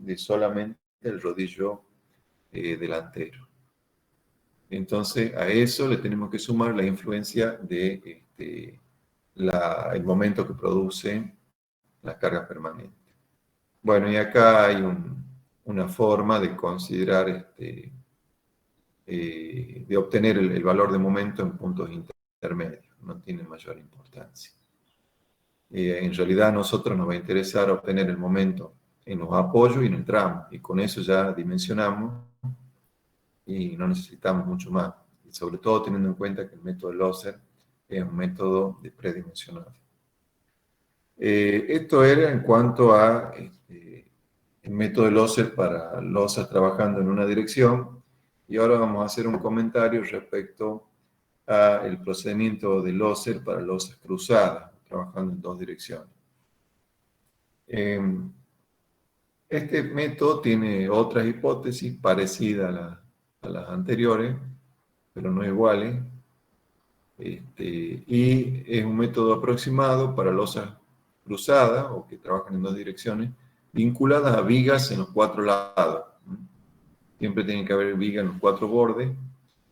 de solamente el rodillo delantero. Entonces, a eso le tenemos que sumar la influencia de el momento que produce la carga permanente. Bueno, y acá hay una forma de considerar, de obtener el valor de momento en puntos intermedios. No tiene mayor importancia. En realidad a nosotros nos va a interesar obtener el momento en los apoyos y en el tramo, y con eso ya dimensionamos y no necesitamos mucho más, y sobre todo teniendo en cuenta que el método Loser es un método de predimensionado. Esto era en cuanto a el método Loser para losas trabajando en una dirección, y ahora vamos a hacer un comentario respecto al procedimiento de Loser para losas cruzadas, trabajando en dos direcciones. Este método tiene otras hipótesis parecidas a las anteriores, pero no iguales, y es un método aproximado para losas cruzadas o que trabajan en dos direcciones, vinculadas a vigas en los cuatro lados. Siempre tiene que haber vigas en los cuatro bordes,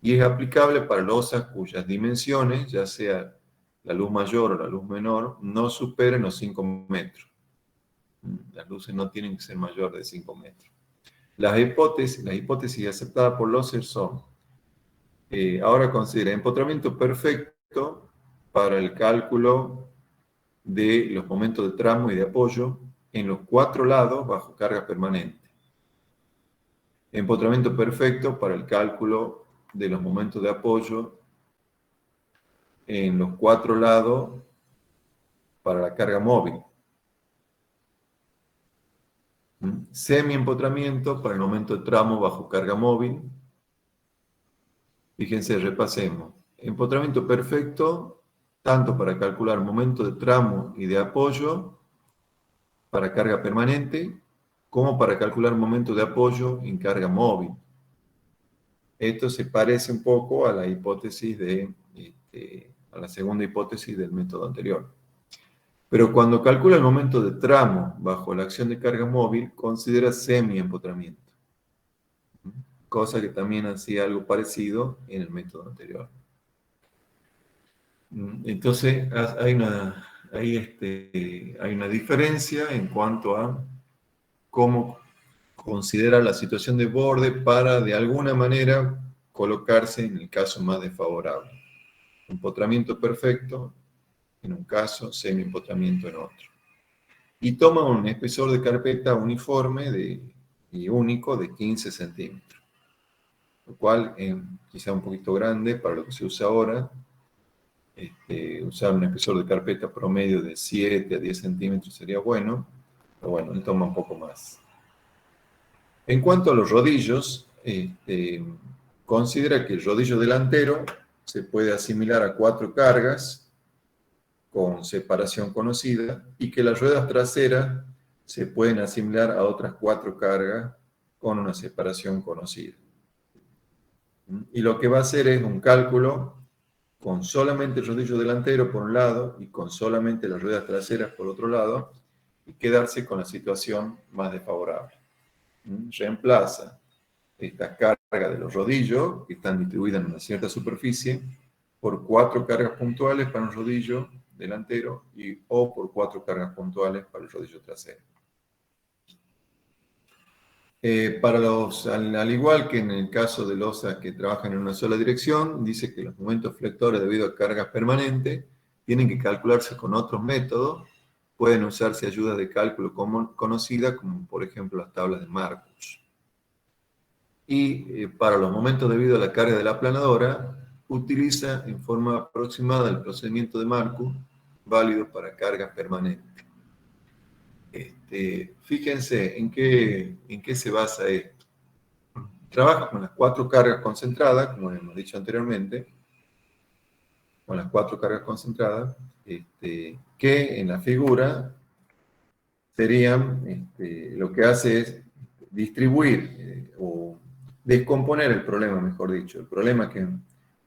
y es aplicable para losas cuyas dimensiones, ya sea la luz mayor o la luz menor, no superen los 5 metros. Las luces no tienen que ser mayores de 5 metros. Las hipótesis aceptadas por Loser son, ahora considera empotramiento perfecto para el cálculo de los momentos de tramo y de apoyo en los cuatro lados bajo carga permanente. Empotramiento perfecto para el cálculo de los momentos de apoyo en los cuatro lados para la carga móvil. Semi-empotramiento para el momento de tramo bajo carga móvil. Fíjense, repasemos. Empotramiento perfecto, tanto para calcular momento de tramo y de apoyo para carga permanente, como para calcular momento de apoyo en carga móvil. Esto se parece un poco a la hipótesis a la segunda hipótesis del método anterior. Pero cuando calcula el momento de tramo bajo la acción de carga móvil, considera semi-empotramiento, cosa que también hacía algo parecido en el método anterior. Entonces, hay una diferencia en cuanto a cómo considera la situación de borde para, de alguna manera, colocarse en el caso más desfavorable. Empotramiento perfecto en un caso, semi-empotramiento en otro. Y toma un espesor de carpeta uniforme y único de 15 centímetros, lo cual es quizá un poquito grande para lo que se usa ahora. Usar un espesor de carpeta promedio de 7 a 10 centímetros sería bueno, pero bueno, él toma un poco más. En cuanto a los rodillos, considera que el rodillo delantero se puede asimilar a 4 cargas con separación conocida, y que las ruedas traseras se pueden asimilar a otras 4 cargas con una separación conocida. Y lo que va a hacer es un cálculo con solamente el rodillo delantero por un lado y con solamente las ruedas traseras por otro lado, y quedarse con la situación más desfavorable. Reemplaza esta carga de los rodillos, que están distribuidas en una cierta superficie, por 4 cargas puntuales para un rodillo delantero o por 4 cargas puntuales para el rodillo trasero. Al igual que en el caso de losas que trabajan en una sola dirección, dice que los momentos flectores debido a cargas permanentes tienen que calcularse con otros métodos. Pueden usarse ayudas de cálculo conocidas, como por ejemplo las tablas de Marcus. Y para los momentos debido a la carga de la aplanadora, utiliza en forma aproximada el procedimiento de Marcus, válido para cargas permanentes. Fíjense en qué se basa esto. Trabaja con las 4 cargas concentradas, como hemos dicho anteriormente, con las 4 cargas concentradas, que en la figura serían, lo que hace es distribuir o descomponer el problema, mejor dicho. El problema que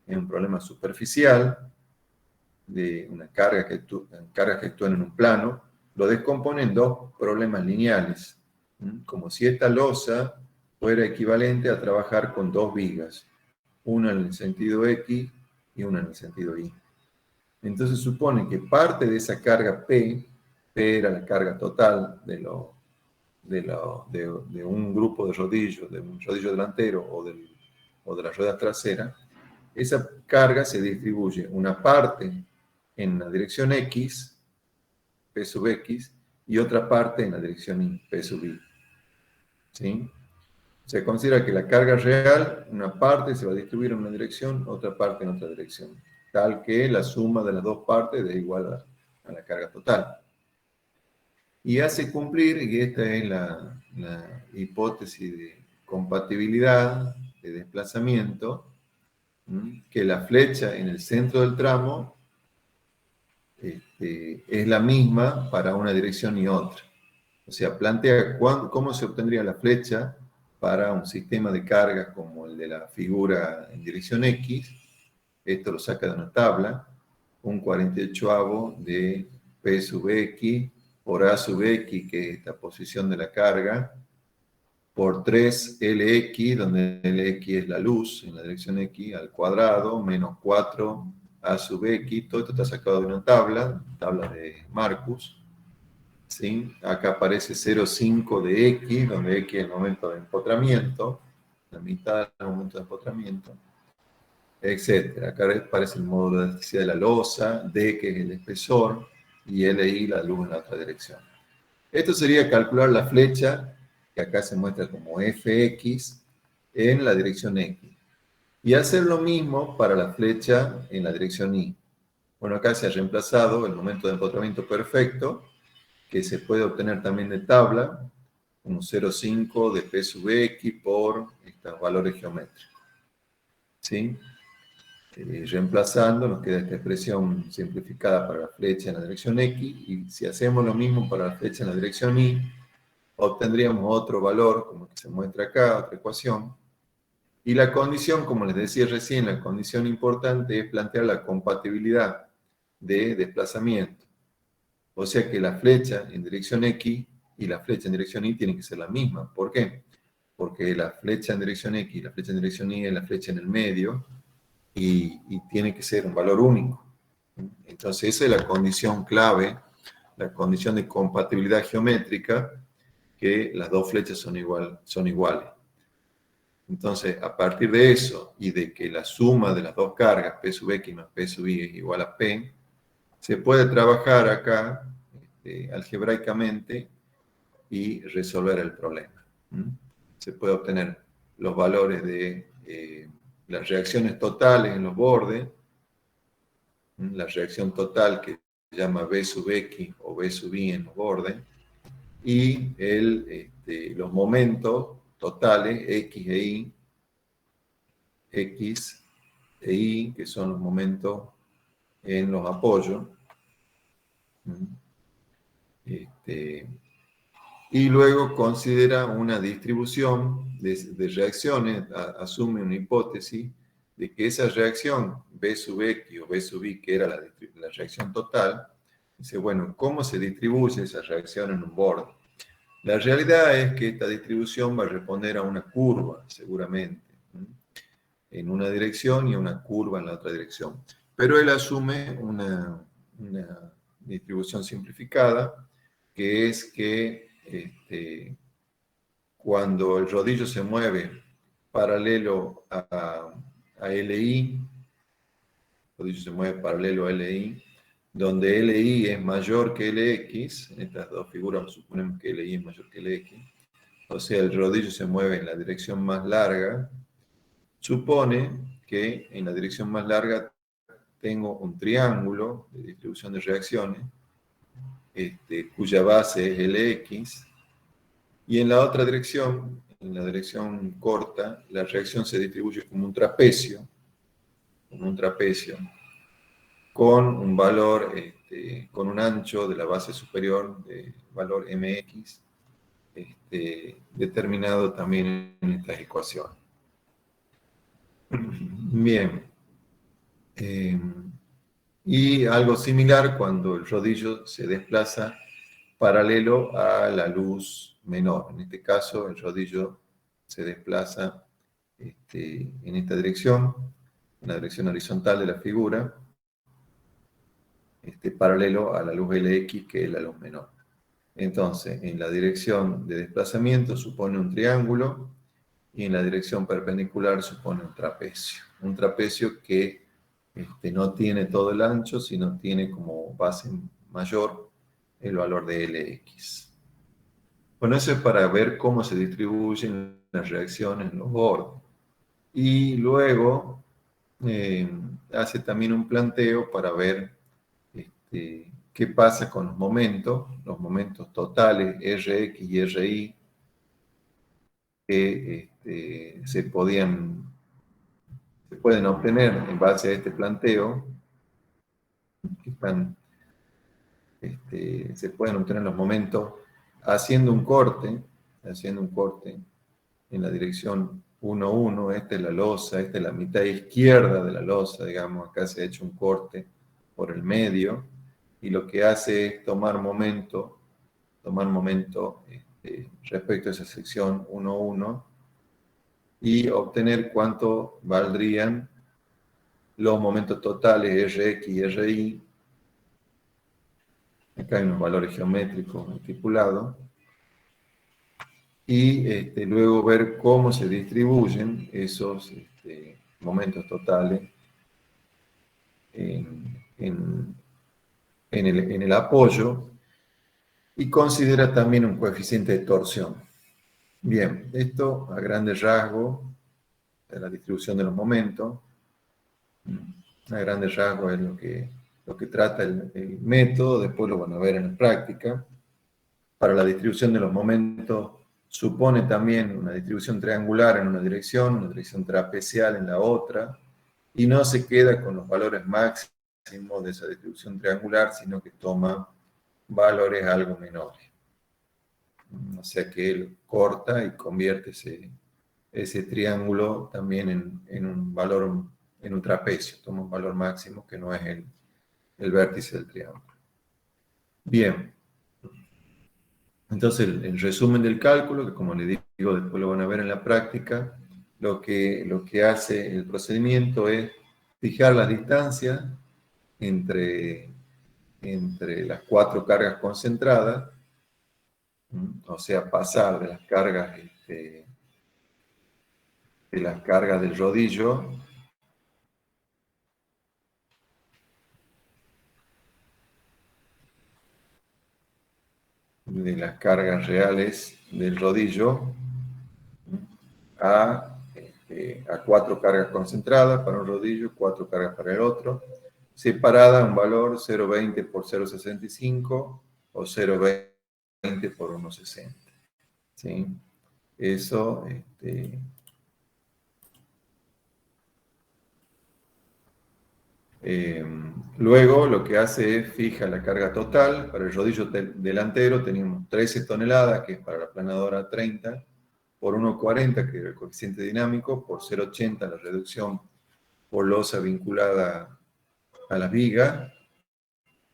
es un problema superficial, de una cargas que actúan en un plano, lo descompone en 2 problemas lineales. Como si esta losa fuera equivalente a trabajar con dos vigas, una en el sentido X y una en el sentido Y. Entonces supone que parte de esa carga P era la carga total de un grupo de rodillos, de un rodillo delantero o de la rueda trasera. Esa carga se distribuye una parte en la dirección X, P sub X, y otra parte en la dirección Y, P sub Y. ¿Sí? Se considera que la carga real, una parte se va a distribuir en una dirección, otra parte en otra dirección, tal que la suma de las dos partes es igual a la carga total. Y hace cumplir, y esta es la hipótesis de compatibilidad de desplazamiento, que la flecha en el centro del tramo es la misma para una dirección y otra. O sea, plantea cómo se obtendría la flecha para un sistema de cargas como el de la figura en dirección X. Esto lo saca de una tabla, un 48avo de P sub X por A sub X, que es esta posición de la carga, por 3LX, donde LX es la luz en la dirección X, al cuadrado, menos 4 A sub X. Todo esto está sacado de una tabla de Marcus. ¿Sí? Acá aparece 0,5 de X, donde X es el momento de empotramiento, la mitad del momento de empotramiento, etc. Acá aparece el módulo de elasticidad de la losa, D, que es el espesor, y LI, la luz en la otra dirección. Esto sería calcular la flecha, que acá se muestra como Fx, en la dirección X. Y hacer lo mismo para la flecha en la dirección Y. Bueno, acá se ha reemplazado el momento de empotramiento perfecto, que se puede obtener también de tabla, un 0,5 de P sub X por estos valores geométricos. ¿Sí? Reemplazando, nos queda esta expresión simplificada para la flecha en la dirección X, y si hacemos lo mismo para la flecha en la dirección Y, obtendríamos otro valor, como el que se muestra acá, otra ecuación. Y la condición, como les decía recién, la condición importante es plantear la compatibilidad de desplazamiento. O sea que la flecha en dirección X y la flecha en dirección Y tienen que ser la misma. ¿Por qué? Porque la flecha en dirección X y la flecha en dirección Y es la flecha en el medio y tiene que ser un valor único. Entonces esa es la condición clave, la condición de compatibilidad geométrica, que las dos flechas son iguales. Entonces, a partir de eso y de que la suma de las dos cargas, P sub X más P sub Y, es igual a P, se puede trabajar acá algebraicamente y resolver el problema. Se puede obtener los valores de las reacciones totales en los bordes, la reacción total que se llama B sub X o B sub Y en los bordes, y los momentos totales X e Y, que son los momentos en los apoyos. Y luego considera una distribución de reacciones, asume una hipótesis de que esa reacción B sub X o B sub Y, que era la reacción total, dice, bueno, ¿cómo se distribuye esa reacción en un borde? La realidad es que esta distribución va a responder a una curva, seguramente, en una dirección y a una curva en la otra dirección. Pero él asume una distribución simplificada, que es que cuando el rodillo se mueve paralelo a LI, el rodillo se mueve paralelo a LI, donde LI es mayor que LX, en estas dos figuras suponemos que LI es mayor que LX, o sea, el rodillo se mueve en la dirección más larga, supone que en la dirección más larga tengo un triángulo de distribución de reacciones, cuya base es LX, y en la otra dirección, en la dirección corta, la reacción se distribuye como un trapecio, con un valor, con un ancho de la base superior de valor mx, determinado también en esta ecuación. Bien. Y algo similar cuando el rodillo se desplaza paralelo a la luz menor. En este caso, el rodillo se desplaza en esta dirección, en la dirección horizontal de la figura, paralelo a la luz LX, que es la luz menor. Entonces, en la dirección de desplazamiento supone un triángulo y en la dirección perpendicular supone un trapecio. Un trapecio que no tiene todo el ancho, sino tiene como base mayor el valor de Lx. Bueno, eso es para ver cómo se distribuyen las reacciones en los bordes. Y luego hace también un planteo para ver qué pasa con los momentos totales Rx y Ri, que se pueden obtener en base a este planteo, que se pueden obtener los momentos haciendo un corte en la dirección 1, 1, esta es la losa, esta es la mitad izquierda de la losa, digamos, acá se ha hecho un corte por el medio, y lo que hace es tomar momento respecto a esa sección 1, 1, y obtener cuánto valdrían los momentos totales Rx y Ri. Acá hay unos valores geométricos estipulados. Y luego ver cómo se distribuyen esos momentos totales en el apoyo, y considera también un coeficiente de torsión. Bien, esto a grandes rasgos de la distribución de los momentos. A grandes rasgos es lo que trata el método, después lo van a ver en la práctica. Para la distribución de los momentos supone también una distribución triangular en una dirección trapecial en la otra, y no se queda con los valores máximos de esa distribución triangular, sino que toma valores algo menores. O sea que él corta y convierte ese triángulo también en un valor, en un trapecio, toma un valor máximo que no es el vértice del triángulo. Bien. Entonces, el resumen del cálculo, que como les digo, después lo van a ver en la práctica, lo que hace el procedimiento es fijar las distancias entre las cuatro cargas concentradas, o sea, pasar de las cargas del rodillo de las cargas reales del rodillo a cuatro cargas concentradas para un rodillo, cuatro cargas para el otro, separada un valor 0,20 por 0,65 o 0,20 por 1,60. ¿Sí? Eso, luego lo que hace es fija la carga total. Para el rodillo delantero teníamos 13 toneladas, que es para la planadora 30, por 1,40, que era el coeficiente dinámico, por 0,80 la reducción por losa vinculada a las vigas,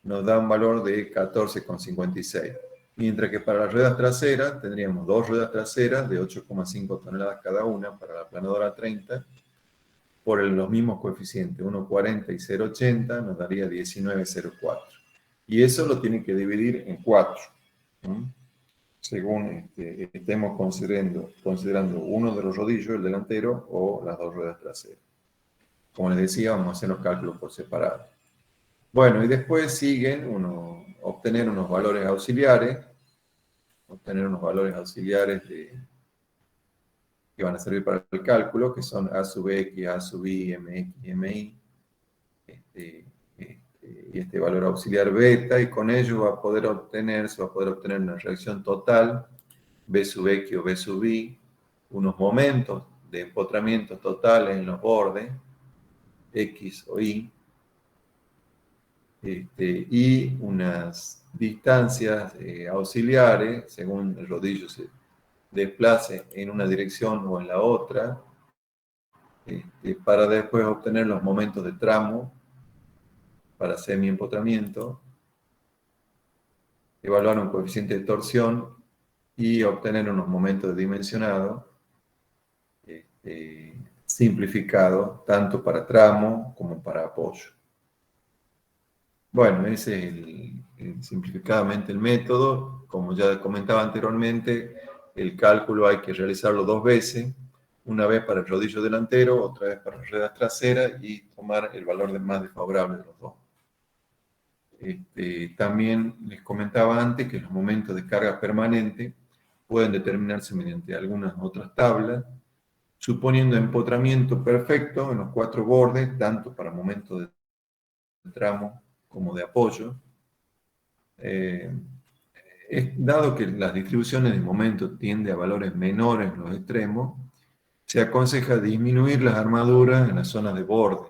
nos da un valor de 14,56. Mientras que para las ruedas traseras tendríamos dos ruedas traseras de 8,5 toneladas cada una para la planadora 30, por los mismos coeficientes, 1,40 y 0,80, nos daría 19,04. Y eso lo tienen que dividir en 4, según estemos considerando uno de los rodillos, el delantero, o las dos ruedas traseras. Como les decía, vamos a hacer los cálculos por separado. Bueno, y después siguen obtener unos valores auxiliares, que van a servir para el cálculo, que son A sub X, A sub Y, MX y MY, y este valor auxiliar beta, y con ello se va a poder obtener una reacción total, B sub X o B sub Y, unos momentos de empotramiento totales en los bordes, X o Y, y unas distancias auxiliares, según el rodillo se desplace en una dirección o en la otra, para después obtener los momentos de tramo para semi-empotramiento, evaluar un coeficiente de torsión y obtener unos momentos de dimensionado simplificado tanto para tramo como para apoyo. Bueno, ese es simplificadamente el método. Como ya comentaba anteriormente, el cálculo hay que realizarlo 2 veces, una vez para el rodillo delantero, otra vez para las ruedas traseras y tomar el valor más desfavorable de los dos. También les comentaba antes que los momentos de carga permanente pueden determinarse mediante algunas otras tablas, suponiendo empotramiento perfecto en los 4 bordes, tanto para momentos de tramo como de apoyo. Dado que las distribuciones de momento tienden a valores menores en los extremos, se aconseja disminuir las armaduras en las zonas de borde,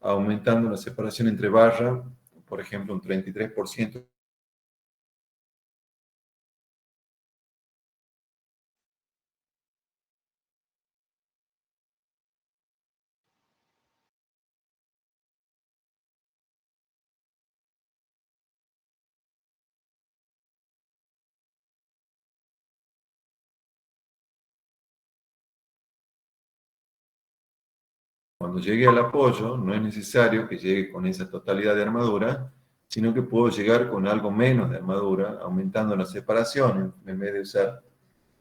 aumentando la separación entre barras, por ejemplo, un 33%. Cuando llegue al apoyo, no es necesario que llegue con esa totalidad de armadura, sino que puedo llegar con algo menos de armadura, aumentando la separación. En vez de usar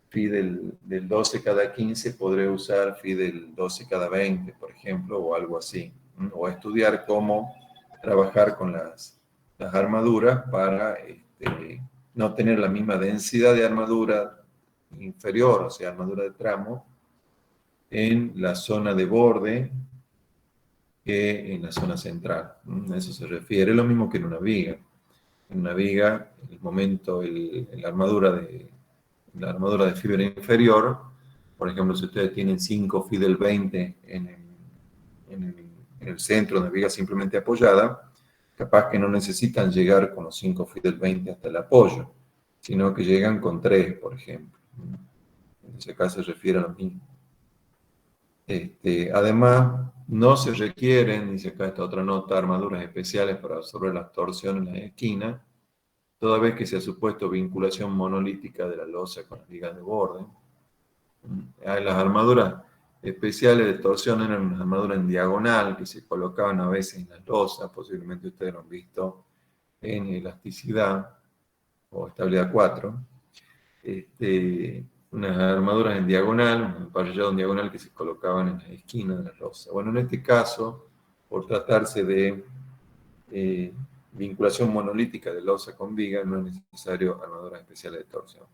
phi del 12 cada 15, podré usar phi del 12 cada 20, por ejemplo, o algo así. O estudiar cómo trabajar con las armaduras para no tener la misma densidad de armadura inferior, o sea, armadura de tramo, en la zona de borde que en la zona central. A eso se refiere. Lo mismo que en una viga. En una viga, el momento, la armadura de fibra inferior, por ejemplo, si ustedes tienen 5 phi del 20 en el centro de una viga simplemente apoyada, capaz que no necesitan llegar con los 5 phi del 20 hasta el apoyo, sino que llegan con 3, por ejemplo. En ese caso se refiere a lo mismo. Además, no se requieren, dice acá esta otra nota, armaduras especiales para absorber las torsiones en las esquinas, toda vez que se ha supuesto vinculación monolítica de la losa con las vigas de borde. Las armaduras especiales de torsión eran unas armaduras en diagonal que se colocaban a veces en las losas, posiblemente ustedes lo han visto en elasticidad o estabilidad 4. Unas armaduras en diagonal, un emparrillado en diagonal que se colocaban en las esquinas de la losa. Bueno, en este caso, por tratarse de vinculación monolítica de losa con viga, no es necesario armaduras especiales de torsión.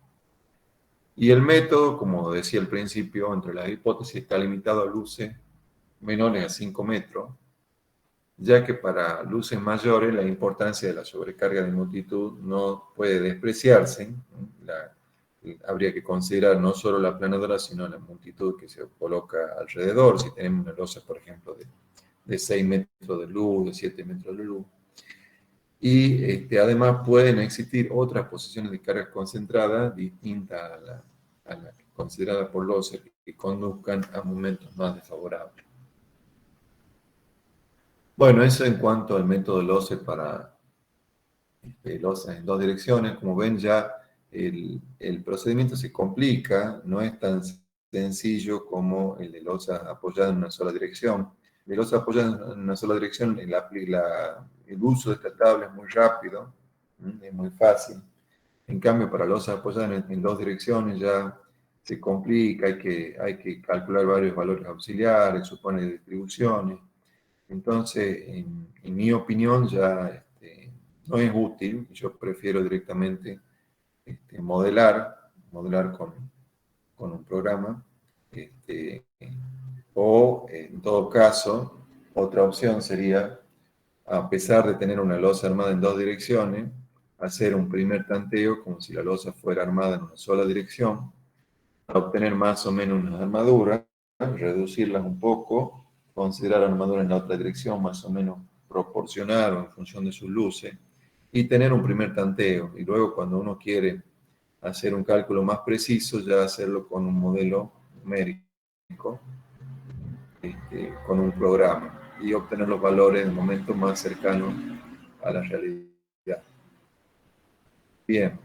Y el método, como decía al principio, entre las hipótesis está limitado a luces menores a 5 metros, ya que para luces mayores la importancia de la sobrecarga de multitud no puede despreciarse. Habría que considerar no solo la aplanadora, sino la multitud que se coloca alrededor. Si tenemos una losa, por ejemplo, de 6 metros de luz, de 7 metros de luz. Y además pueden existir otras posiciones de carga concentrada distintas a la considerada por Loser que conduzcan a momentos más desfavorables. Bueno, eso en cuanto al método Loser para losas en 2 direcciones. Como ven, ya el procedimiento se complica, no es tan sencillo como el de losas apoyadas en una sola dirección. De losas apoyadas en una sola dirección, el uso de esta tabla es muy rápido, es muy fácil. En cambio, para losas apoyadas en 2 direcciones ya se complica, hay que calcular varios valores auxiliares, supone distribuciones. Entonces, en mi opinión, ya no es útil. Yo prefiero directamente modelar con un programa. O, en todo caso, otra opción sería, a pesar de tener una losa armada en 2 direcciones, hacer un primer tanteo como si la losa fuera armada en una sola dirección, para obtener más o menos unas armaduras, reducirlas un poco, considerar armaduras en la otra dirección más o menos proporcional o en función de sus luces, y tener un primer tanteo. Y luego cuando uno quiere hacer un cálculo más preciso, ya hacerlo con un modelo numérico, con un programa, y obtener los valores en el momento más cercano a la realidad. Bien.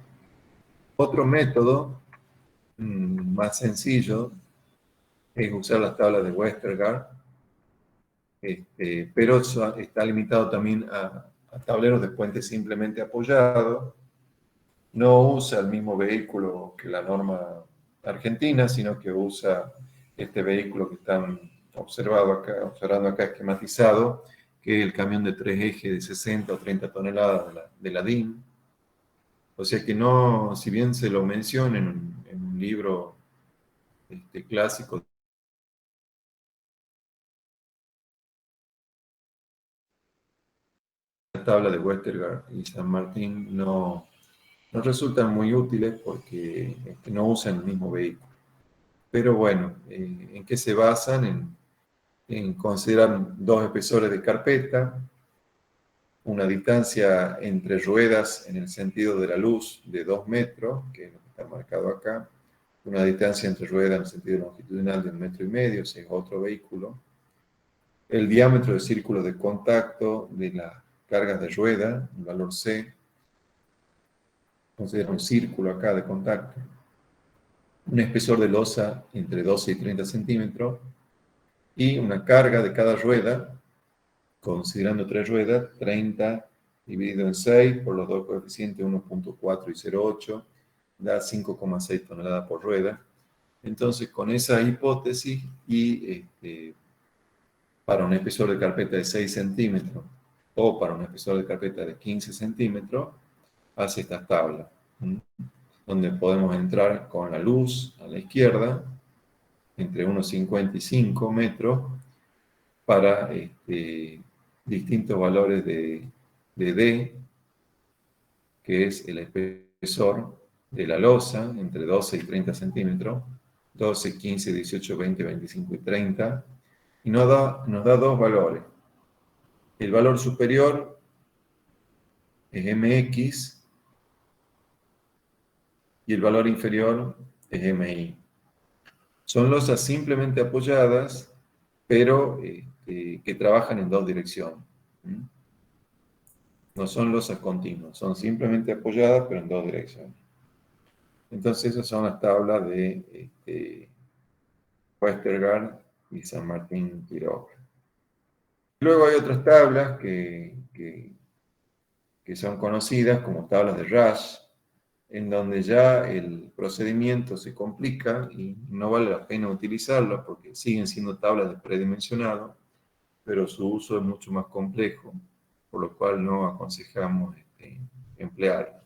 Otro método más sencillo es usar las tablas de Westergaard, pero está limitado también a tableros de puente simplemente apoyado. No usa el mismo vehículo que la norma argentina, sino que usa este vehículo que están observando acá esquematizado, que es el camión de 3 ejes de 60 o 30 toneladas de la DIN. O sea que no, si bien se lo menciona en un libro clásico, la tabla de Westergaard y San Martín no resultan muy útiles porque no usan el mismo vehículo. Pero bueno, ¿en qué se basan? En considerar dos espesores de carpeta, una distancia entre ruedas en el sentido de la luz de 2 metros, que es lo que está marcado acá, una distancia entre ruedas en el sentido longitudinal de 1,5 metros, si es otro vehículo, el diámetro del círculo de contacto de las cargas de rueda, el valor C, considera un círculo acá de contacto, un espesor de losa entre 12 y 30 centímetros, y una carga de cada rueda, considerando 3 ruedas, 30 dividido en 6 por los dos coeficientes 1,4 y 0,8, da 5,6 toneladas por rueda. Entonces, con esa hipótesis y para un espesor de carpeta de 6 centímetros o para un espesor de carpeta de 15 centímetros, hace estas tablas, donde podemos entrar con la luz a la izquierda, entre unos 55 metros, para distintos valores de D, que es el espesor de la losa, entre 12 y 30 centímetros, 12, 15, 18, 20, 25 y 30, y nos da dos valores. El valor superior es MX y el valor inferior es MI. Son losas simplemente apoyadas, pero que trabajan en dos direcciones. No son losas continuas, son simplemente apoyadas, pero en dos direcciones. Entonces, esas son las tablas de Westergaard y San Martín Quiroga. Luego hay otras tablas que son conocidas como tablas de Rush, en donde ya el procedimiento se complica y no vale la pena utilizarlas porque siguen siendo tablas de predimensionado, pero su uso es mucho más complejo, por lo cual no aconsejamos emplearlas.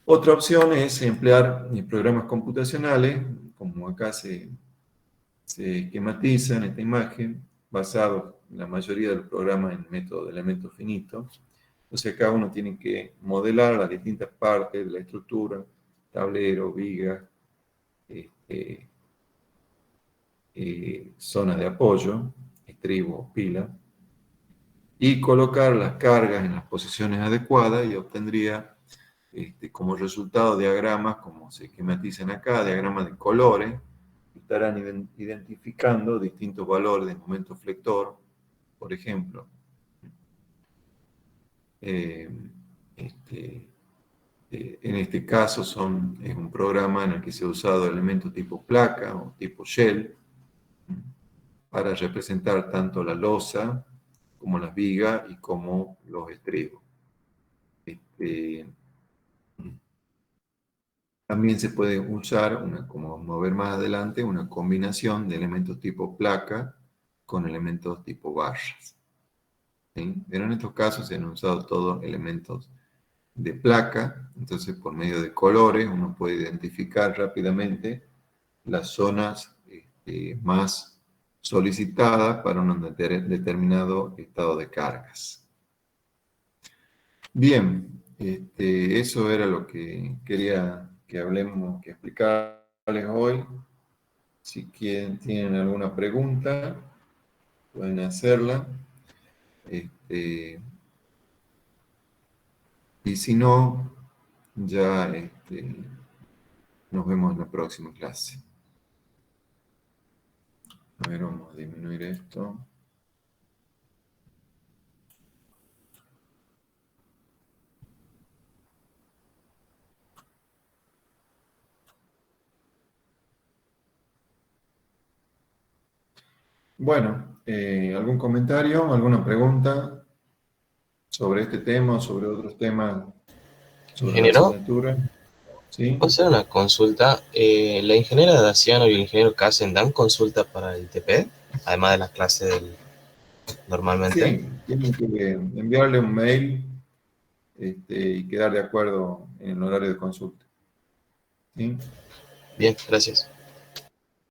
Otra opción es emplear programas computacionales, como acá se esquematiza en esta imagen, basado en la mayoría de los programas en método de elementos finitos. Entonces cada uno tiene que modelar las distintas partes de la estructura, tablero, viga, zonas de apoyo, estribo, pila, y colocar las cargas en las posiciones adecuadas y obtendría como resultado diagramas, como se esquematizan acá, diagramas de colores, que estarán identificando distintos valores de momento flector, por ejemplo. En este caso es un programa en el que se ha usado elementos tipo placa o tipo shell para representar tanto la losa como las vigas y como los estribos. También se puede usar, como vamos a ver más adelante, una combinación de elementos tipo placa con elementos tipo barras. ¿Sí? Pero en estos casos se han usado todos elementos de placa, entonces por medio de colores uno puede identificar rápidamente las zonas más solicitadas para un determinado estado de cargas. Bien, eso era lo que quería que hablemos, que explicarles hoy. Si tienen alguna pregunta, pueden hacerla. Y si no, ya nos vemos en la próxima clase. A ver, vamos a disminuir esto. Bueno, ¿algún comentario, alguna pregunta sobre este tema o sobre otros temas sobre la Ingeniero, asignatura? ¿Sí? ¿puedo hacer una consulta? ¿La ingeniera Daciano y el ingeniero Casen dan consulta para el TP? Además de las clases normalmente. Sí, tienen que enviarle un mail y quedar de acuerdo en el horario de consulta. ¿Sí? Bien, gracias.